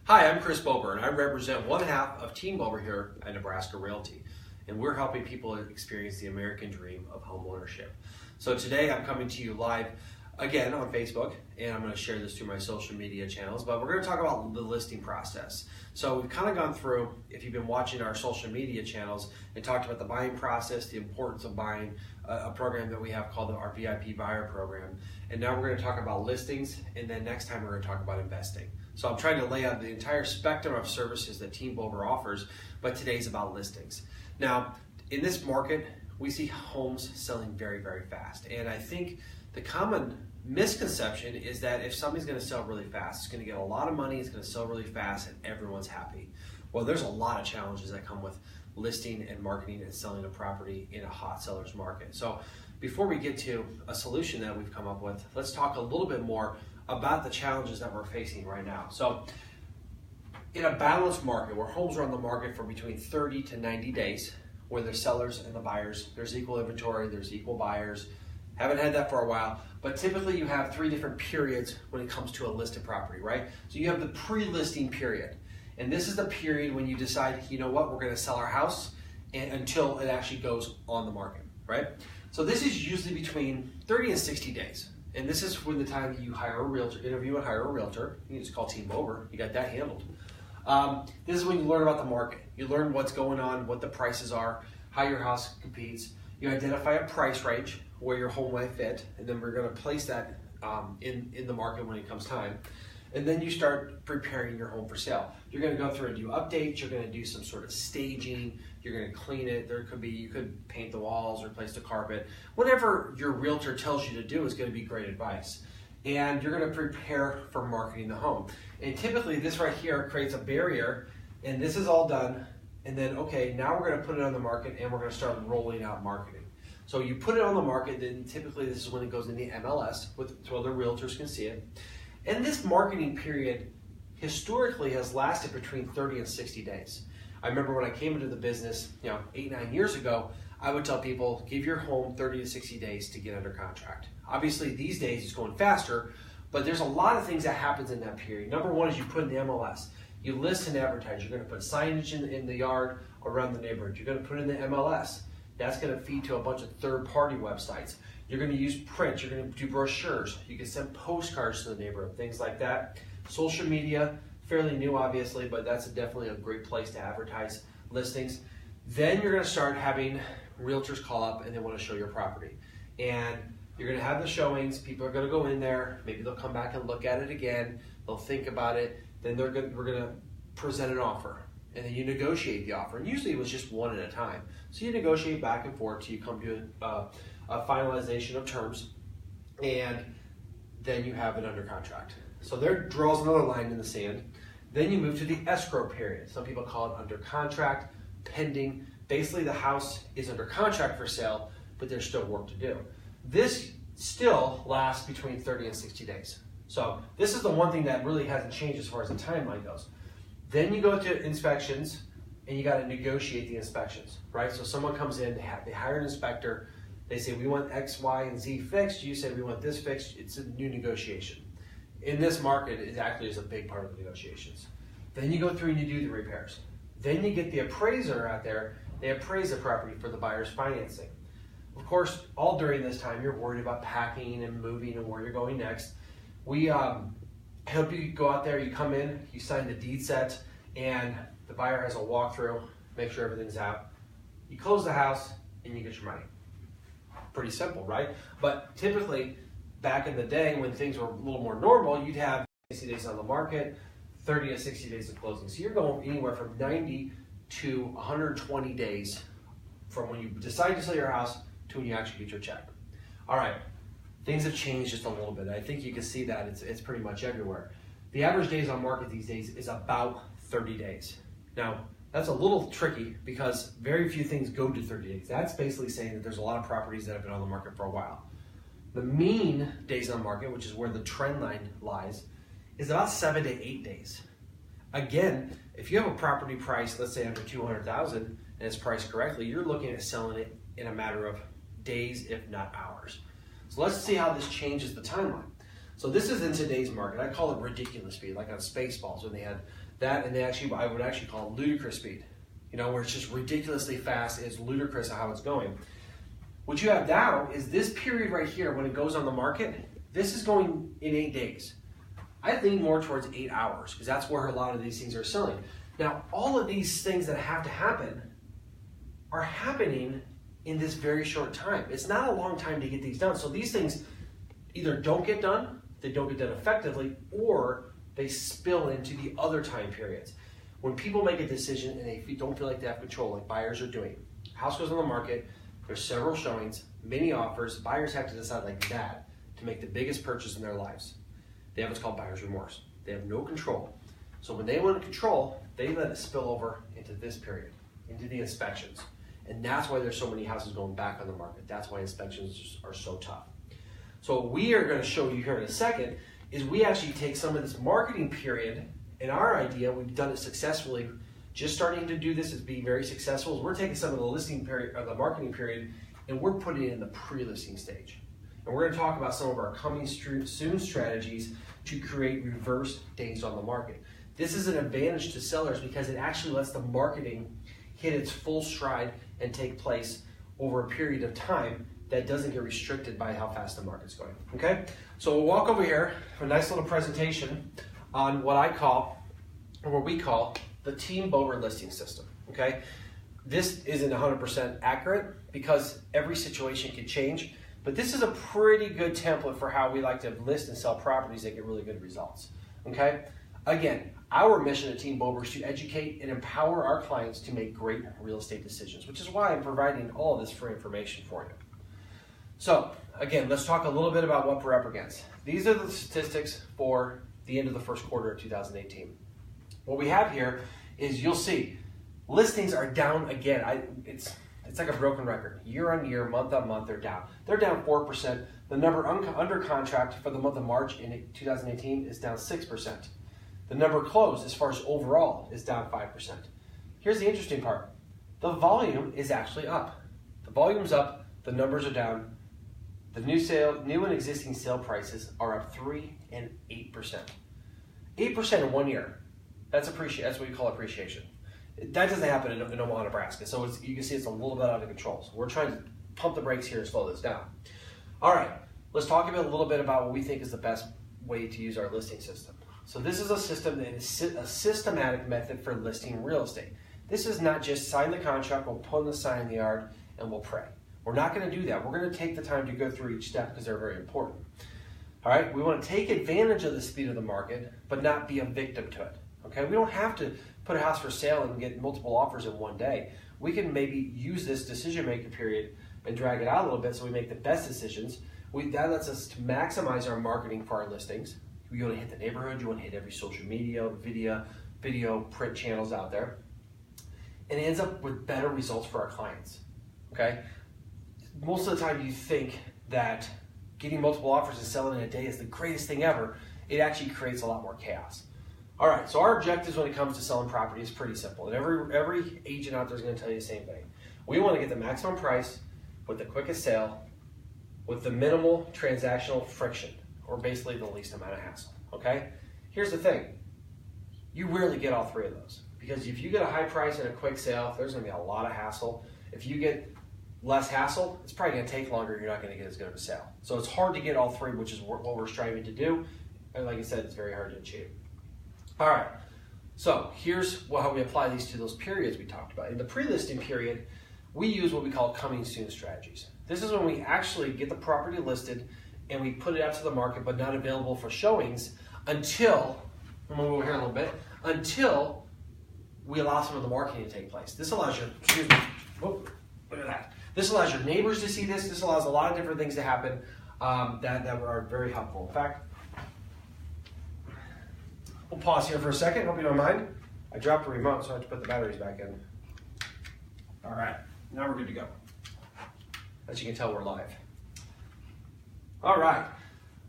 Hi, I'm Chris Bober, and I represent one half of Team Bober here at Nebraska Realty, and we're helping people experience the American dream of home ownership. So today I'm coming to you live again on Facebook, and I'm going to share this through my social media channels, but we're going to talk about the listing process. So we've kind of gone through, if you've been watching our social media channels, and talked about the buying process, the importance of buying, a program that we have called our VIP Buyer Program, and now we're going to talk about listings, and then next time we're going to talk about investing. So I'm trying to lay out the entire spectrum of services that Team Bober offers, but today's about listings. Now, in this market, we see homes selling very, very fast, and I think the common misconception is that if something's going to sell really fast, it's going to get a lot of money, it's going to sell really fast, and everyone's happy. Well, there's a lot of challenges that come with listing and marketing and selling a property in a hot seller's market. So before we get to a solution that we've come up with, let's talk a little bit more about the challenges that we're facing right now. So in a balanced market where homes are on the market for between 30 to 90 days, where the sellers and the buyers, there's equal inventory, there's equal buyers. Haven't had that for a while, but typically you have three different periods when it comes to a listed property, right? So you have the pre-listing period, and this is the period when you decide, you know what, we're going to sell our house until it actually goes on the market, right? So this is usually between 30 and 60 days, and this is when the time you hire a realtor, interview and hire a realtor. You can just call Team Bober, you got that handled. This is when you learn about the market. You learn what's going on, what the prices are, how your house competes. You identify a price range where your home might fit, and then we're going to place that in the market when it comes time. And then you start preparing your home for sale. You're going to go through and do updates, you're going to do some sort of staging, you're going to clean it, you could paint the walls, replace the carpet. Whatever your realtor tells you to do is going to be great advice. And you're going to prepare for marketing the home. And typically this right here creates a barrier, and this is all done, and then okay, now we're going to put it on the market and we're going to start rolling out marketing. So you put it on the market, then typically this is when it goes in the MLS so other realtors can see it. And this marketing period historically has lasted between 30 and 60 days. I remember when I came into the business, 8-9 years ago, I would tell people, give your home 30 to 60 days to get under contract. Obviously these days it's going faster, but there's a lot of things that happens in that period. Number one is you put in the MLS. You list and advertise. You're going to put signage in the yard around the neighborhood. You're going to put in the MLS. That's going to feed to a bunch of third-party websites. You're going to use print. You're going to do brochures. You can send postcards to the neighborhood, things like that. Social media, fairly new obviously, but that's definitely a great place to advertise listings. Then you're going to start having realtors call up and they want to show your property. And you're going to have the showings. People are going to go in there. Maybe they'll come back and look at it again. They'll think about it. Then we're going to present an offer. And then you negotiate the offer. And usually it was just one at a time. So you negotiate back and forth till you come to a finalization of terms, and then you have it under contract. So there draws another line in the sand. Then you move to the escrow period. Some people call it under contract, pending. Basically the house is under contract for sale, but there's still work to do. This still lasts between 30 and 60 days. So this is the one thing that really hasn't changed as far as the timeline goes. Then you go to inspections, and you got to negotiate the inspections, right? So someone comes in, they hire an inspector, they say, we want X, Y, and Z fixed. You say, we want this fixed. It's a new negotiation. In this market, it actually is a big part of the negotiations. Then you go through and you do the repairs. Then you get the appraiser out there. They appraise the property for the buyer's financing. Of course, all during this time, you're worried about packing and moving and where you're going next. We help you go out there, you come in, you sign the deed set, and the buyer has a walkthrough, make sure everything's out. You close the house, and you get your money. Pretty simple, right? But typically, back in the day when things were a little more normal, you'd have 60 days on the market, 30 to 60 days of closing. So you're going anywhere from 90 to 120 days from when you decide to sell your house to when you actually get your check. All right. Things have changed just a little bit. I think you can see that it's pretty much everywhere. The average days on market these days is about 30 days. Now, that's a little tricky because very few things go to 30 days. That's basically saying that there's a lot of properties that have been on the market for a while. The mean days on market, which is where the trend line lies, is about 7 to 8 days. Again, if you have a property price, let's say under $200,000 and it's priced correctly, you're looking at selling it in a matter of days, if not hours. So let's see how this changes the timeline. So this is in today's market. I call it ridiculous speed, like on Spaceballs when they had that, and I would actually call it ludicrous speed. You know, where it's just ridiculously fast. It's ludicrous how it's going. What you have now is this period right here when it goes on the market. This is going in 8 days. I lean more towards 8 hours because that's where a lot of these things are selling. Now, all of these things that have to happen are happening in this very short time. It's not a long time to get these done. So these things either don't get done, they don't get done effectively, or they spill into the other time periods. When people make a decision and they don't feel like they have control, like buyers are doing, house goes on the market, there's several showings, many offers, buyers have to decide like that to make the biggest purchase in their lives. They have what's called buyer's remorse. They have no control. So when they want control, they let it spill over into this period, into the inspections. And that's why there's so many houses going back on the market. That's why inspections are so tough. So what we are going to show you here in a second is we actually take some of this marketing period, and our idea, we've done it successfully, just starting to do this is being very successful, is we're taking some of the listing period, or the marketing period, and we're putting it in the pre-listing stage. And we're going to talk about some of our coming soon strategies to create reverse days on the market. This is an advantage to sellers because it actually lets the marketing hit its full stride and take place over a period of time that doesn't get restricted by how fast the market's going. Okay? So we'll walk over here for a nice little presentation on what I call, or what we call, the Team Bober listing system. Okay? This isn't 100% accurate because every situation can change, but this is a pretty good template for how we like to list and sell properties that get really good results. Okay? Again, our mission at Team Bober is to educate and empower our clients to make great real estate decisions, which is why I'm providing all of this free information for you. So, again, let's talk a little bit about what we're up against. These are the statistics for the end of the first quarter of 2018. What we have here is, you'll see, listings are down again. It's like a broken record. Year on year, month on month, they're down. They're down 4%. The number under contract for the month of March in 2018 is down 6%. The number closed, as far as overall, is down 5%. Here's the interesting part. The volume is actually up. The volume's up, the numbers are down. The new and existing sale prices are up 3% and 8%. 8% in 1 year. That's what we call appreciation. That doesn't happen in Omaha, Nebraska. So you can see it's a little bit out of control. So we're trying to pump the brakes here and slow this down. All right, let's talk a little bit about what we think is the best way to use our listing system. So this is a system that is a systematic method for listing real estate. This is not just sign the contract, we'll put the sign in the yard, and we'll pray. We're not going to do that. We're going to take the time to go through each step because they're very important. All right, we want to take advantage of the speed of the market, but not be a victim to it. Okay, we don't have to put a house for sale and get multiple offers in one day. We can maybe use this decision-making period and drag it out a little bit so we make the best decisions. That lets us to maximize our marketing for our listings. You want to hit the neighborhood, you want to hit every social media, video, print channels out there. And it ends up with better results for our clients, okay? Most of the time you think that getting multiple offers and selling in a day is the greatest thing ever. It actually creates a lot more chaos. All right, so our objectives when it comes to selling property is pretty simple. And every agent out there is going to tell you the same thing. We want to get the maximum price with the quickest sale with the minimal transactional friction, or basically the least amount of hassle, okay? Here's the thing. You rarely get all three of those. Because if you get a high price and a quick sale, there's going to be a lot of hassle. If you get less hassle, it's probably going to take longer. You're not going to get as good of a sale. So it's hard to get all three, which is what we're striving to do. And like I said, it's very hard to achieve. All right, so here's how we apply these to those periods we talked about. In the pre-listing period, we use what we call coming soon strategies. This is when we actually get the property listed and we put it out to the market but not available for showings until, I'm going to move over here a little bit, until we allow some of the marketing to take place. This allows your, excuse me, whoop, look at that. This allows your neighbors to see this. This allows a lot of different things to happen that are very helpful. In fact, we'll pause here for a second, hope you don't mind. I dropped the remote, so I have to put the batteries back in. All right, now we're good to go. As you can tell, we're live. All right,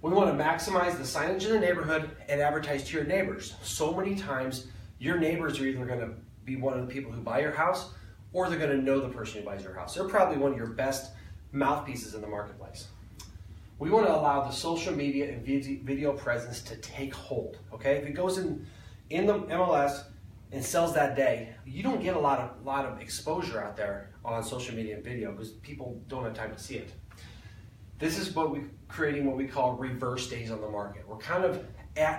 we want to maximize the signage in the neighborhood and advertise to your neighbors. So many times, your neighbors are either going to be one of the people who buy your house, or they're going to know the person who buys your house. They're probably one of your best mouthpieces in the marketplace. We want to allow the social media and video presence to take hold, okay? If it goes in the MLS and sells that day, you don't get a lot of exposure out there on social media and video because people don't have time to see it. This is what we're creating what we call reverse days on the market. We're kind of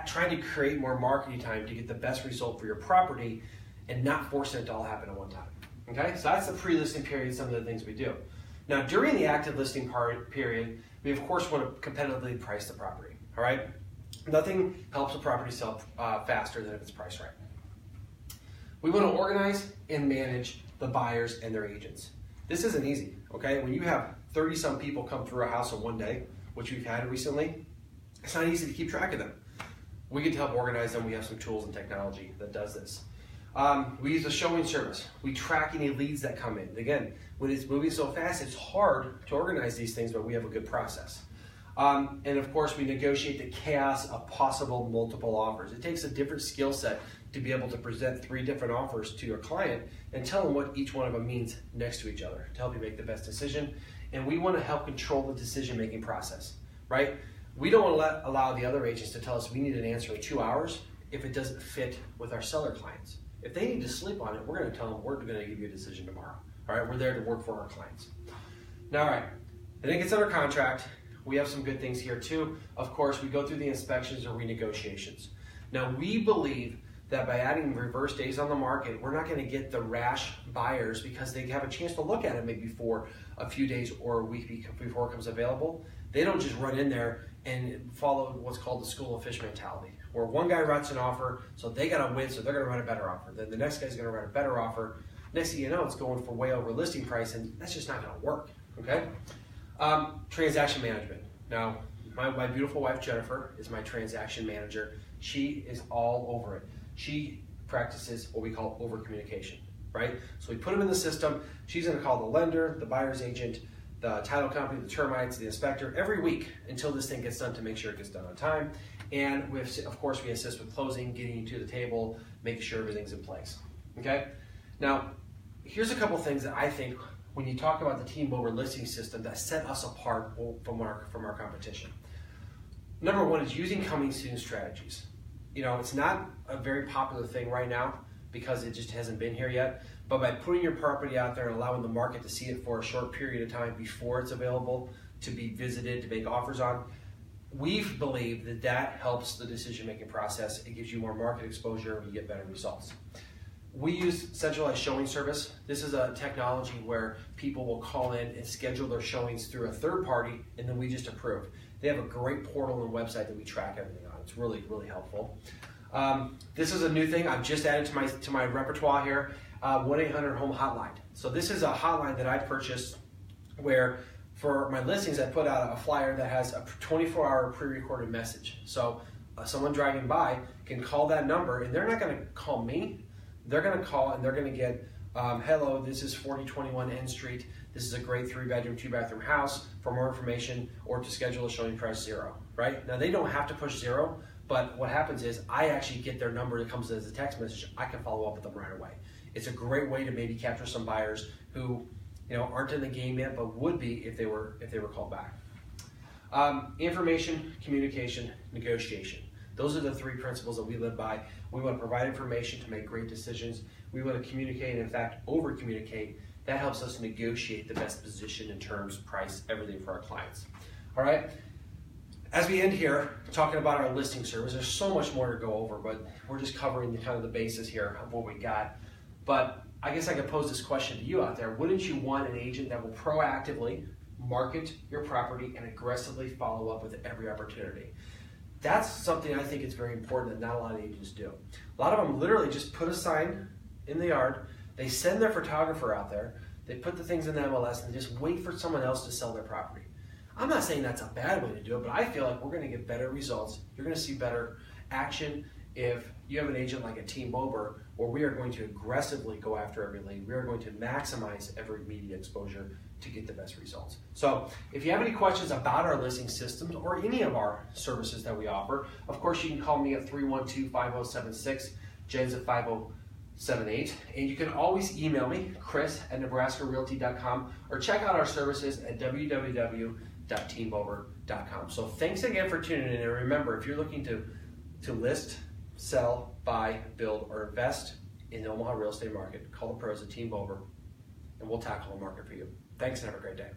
trying to create more marketing time to get the best result for your property and not forcing it to all happen at one time. Okay, so that's the pre-listing period, some of the things we do. Now, during the active listing period, we of course want to competitively price the property, all right? Nothing helps a property sell faster than if it's priced right. We want to organize and manage the buyers and their agents. This isn't easy, okay? When you have 30-some people come through a house in one day, which we've had recently, it's not easy to keep track of them. We get to help organize them. We have some tools and technology that does this. We use a showing service. We track any leads that come in. Again, when it's moving so fast, it's hard to organize these things, but we have a good process. And of course, we negotiate the chaos of possible multiple offers. It takes a different skill set to be able to present 3 different offers to your client and tell them what each one of them means next to each other to help you make the best decision. And we want to help control the decision-making process, right? We don't want to allow the other agents to tell us we need an answer in 2 hours if it doesn't fit with our seller clients. If they need to sleep on it, we're going to tell them we're going to give you a decision tomorrow. All right, we're there to work for our clients. Now, all right, and it gets under contract. We have some good things here too. Of course, we go through the inspections or renegotiations. Now, we believe that by adding reverse days on the market, we're not going to get the rash buyers because they have a chance to look at it maybe for a few days or a week before it comes available. They don't just run in there and follow what's called the school of fish mentality, where one guy writes an offer, so they got to win, so they're going to write a better offer. Then the next guy's going to write a better offer. Next thing you know, it's going for way over listing price, and that's just not going to work, okay? Transaction management. Now, my beautiful wife, Jennifer, is my transaction manager. She is all over it. She practices what we call over-communication, right? So we put them in the system. She's going to call the lender, the buyer's agent, the title company, the termites, the inspector every week until this thing gets done to make sure it gets done on time. And we of course, we assist with closing, getting you to the table, making sure everything's in place, okay? Now, here's a couple things that I think when you talk about the T-Mobile listing system that set us apart from our competition. Number one is using coming soon strategies. You know, it's not a very popular thing right now because it just hasn't been here yet, but by putting your property out there and allowing the market to see it for a short period of time before it's available to be visited, to make offers on, we believe that that helps the decision-making process. It gives you more market exposure and you get better results. We use centralized showing service. This is a technology where people will call in and schedule their showings through a third party, and then we just approve. They have a great portal and website that we track everything on. It's really, really helpful. This is a new thing I've just added to my repertoire here, 1-800-HOME hotline. So this is a hotline that I purchased where for my listings I put out a flyer that has a 24-hour pre-recorded message. So someone driving by can call that number, and they're not going to call me. They're going to call and they're going to get, hello, this is 4021 N Street. This is a great 3-bedroom, 2-bathroom house. For more information or to schedule a showing, press 0, right? Now they don't have to push 0, but what happens is I actually get their number that comes as a text message. I can follow up with them right away. It's a great way to maybe capture some buyers who, you know, aren't in the game yet, but would be if they were called back. Information, communication, negotiation. Those are the 3 principles that we live by. We want to provide information to make great decisions. We want to communicate, and in fact, over-communicate. That helps us negotiate the best position in terms, price, everything for our clients. All right? As we end here, talking about our listing service, there's so much more to go over, but we're just covering the basis here of what we got. But I guess I could pose this question to you out there. Wouldn't you want an agent that will proactively market your property and aggressively follow up with every opportunity? That's something I think is very important that not a lot of agents do. A lot of them literally just put a sign in the yard, they send their photographer out there, they put the things in the MLS and they just wait for someone else to sell their property. I'm not saying that's a bad way to do it, but I feel like we're going to get better results. You're going to see better action if you have an agent like a T-Mobile where we are going to aggressively go after every lead. We are going to maximize every media exposure to get the best results. So if you have any questions about our listing systems or any of our services that we offer, of course you can call me at 312-5076, Jen's at 5078, and you can always email me, Chris@NebraskaRealty.com, or check out our services at www.teambover.com. teambuilder.com. So thanks again for tuning in, and remember, if you're looking to list, sell, buy, build, or invest in the Omaha real estate market, call the pros at Team Builder, and we'll tackle the market for you. Thanks and have a great day.